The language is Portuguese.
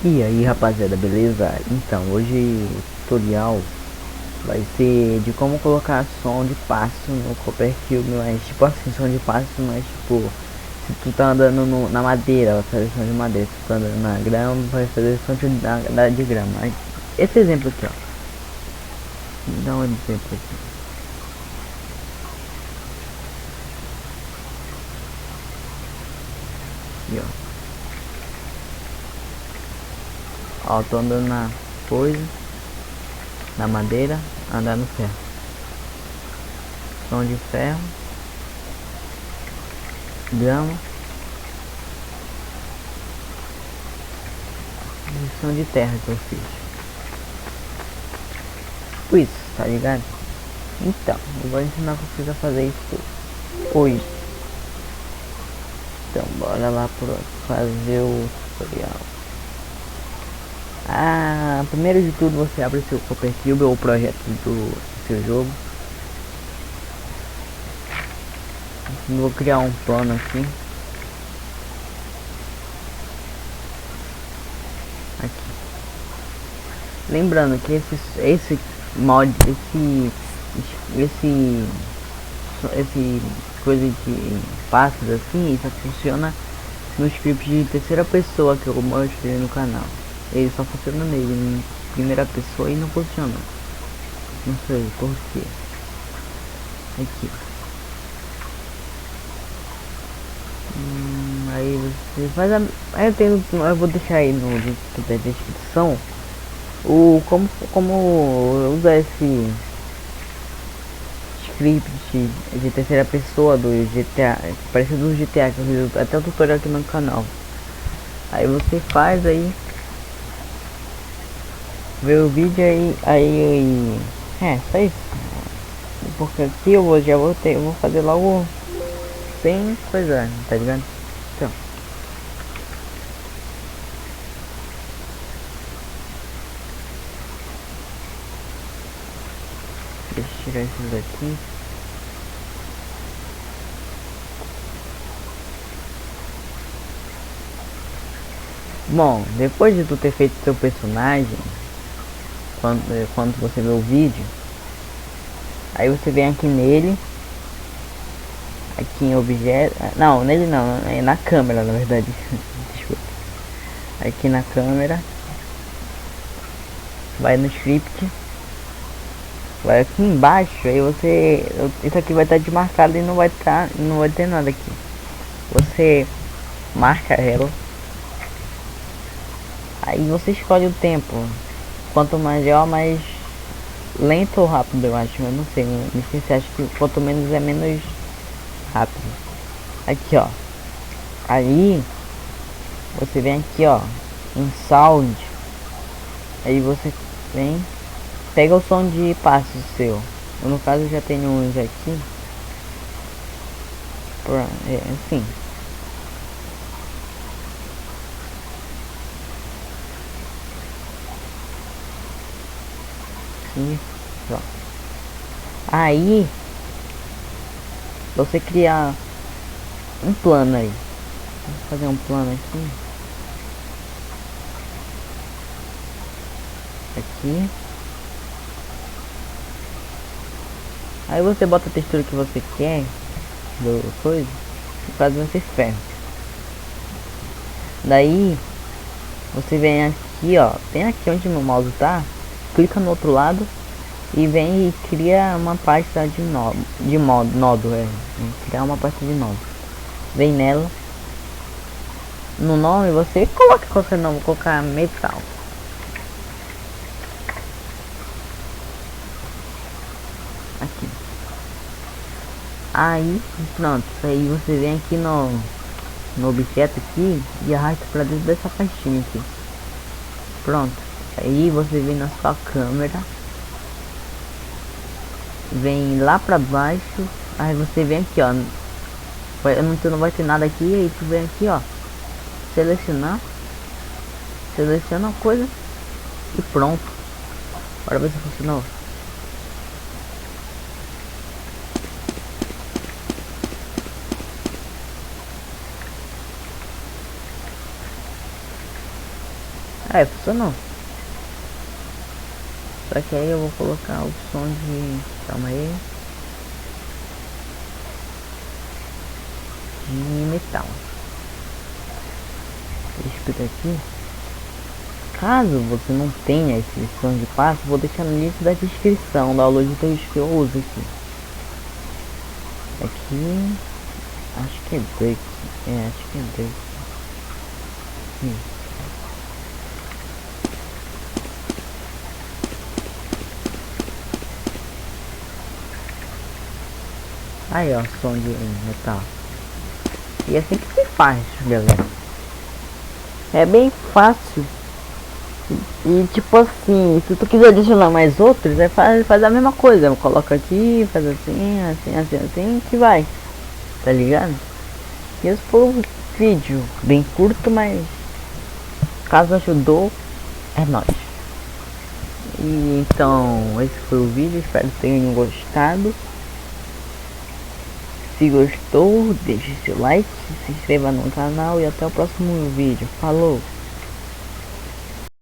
E aí rapaziada, beleza? Então, hoje o tutorial vai ser de como colocar som de passo no Coppercube, mas tipo assim, som de passo, mas tipo, se tu tá andando na madeira, vai fazer som de madeira, se tu tá andando na grama, vai fazer som de grama. Aí, esse exemplo aqui, ó, vou dar um exemplo aqui. E, ó, tô andando na coisa, na madeira, andar no ferro. Som de ferro, grama e som de terra que eu fiz. Tipo isso, tá ligado? Então, eu vou ensinar vocês a fazer isso hoje. Então, bora lá para fazer o tutorial. Primeiro de tudo, você abre seu Coppercube ou o projeto do seu jogo. Vou criar um plano aqui. Lembrando que esse mod, esse coisa de passos assim, só funciona no script de terceira pessoa que eu mostrei no canal. Ele só funciona nele, em primeira pessoa, e não funciona. Não sei porquê. Aqui. Aí você faz a. Aí eu vou deixar aí no link da descrição como usar esse script de terceira pessoa do GTA, parecido do GTA, que eu fiz até o tutorial aqui no canal. Aí você faz aí, vê o vídeo aí, só isso. Porque aqui eu vou fazer logo sem coisa, tá ligado? Então, deixa eu tirar esses daqui. Bom, depois de tu ter feito seu personagem, quando você vê o vídeo, aí você vem aqui nele, aqui em objeto, não, nele não, é na câmera na verdade, desculpa. Aqui na câmera, vai no script, vai aqui embaixo, aí você, isso aqui vai estar desmarcado e não vai ter nada aqui. Você marca ela, aí você escolhe o tempo, quanto maior, mais lento ou rápido, eu acho, eu não sei, me esqueci, acho que quanto menos é menos rápido. Aqui, ó, aí você vem aqui, ó, em sound, aí você vem, pega o som de passo seu. Eu, no caso, já tenho uns aqui, assim. Isso, ó. Aí você criar um plano aí. Vou fazer um plano aqui. Aqui. Aí você bota a textura que você quer do coisa. No caso vai ser ferro. Daí você vem aqui, ó, bem aqui onde meu mouse tá, clica no outro lado e vem e cria uma pasta de nodo, criar uma pasta de nodo. Vem nela. No nome você coloca qualquer nome, vou colocar metal. Aqui. Aí pronto, aí você vem aqui no objeto aqui e arrasta para dentro dessa pastinha aqui. Pronto. Aí você vem na sua câmera, vem lá pra baixo, aí você vem aqui, ó, não vai ter nada aqui, aí tu vem aqui, ó, seleciona a coisa e pronto. Bora ver se funcionou. É, funcionou. Só que aí eu vou colocar o som de... Calma aí. De metal. Deixa eu aqui. Caso você não tenha esse som de passo, vou deixar no link da descrição da aula de dois que eu uso aqui. Aqui... Acho que é break. É, acho que é break. Aí ó, som de metal. E assim que se faz, galera. É bem fácil. E tipo assim, se tu quiser adicionar mais outros, faz a mesma coisa. Coloca aqui, faz assim, que vai. Tá ligado? E esse foi um vídeo bem curto, mas caso ajudou, é nóis. E então, esse foi o vídeo, espero que tenham gostado. Se gostou, deixe seu like, se inscreva no canal e até o próximo vídeo. Falou!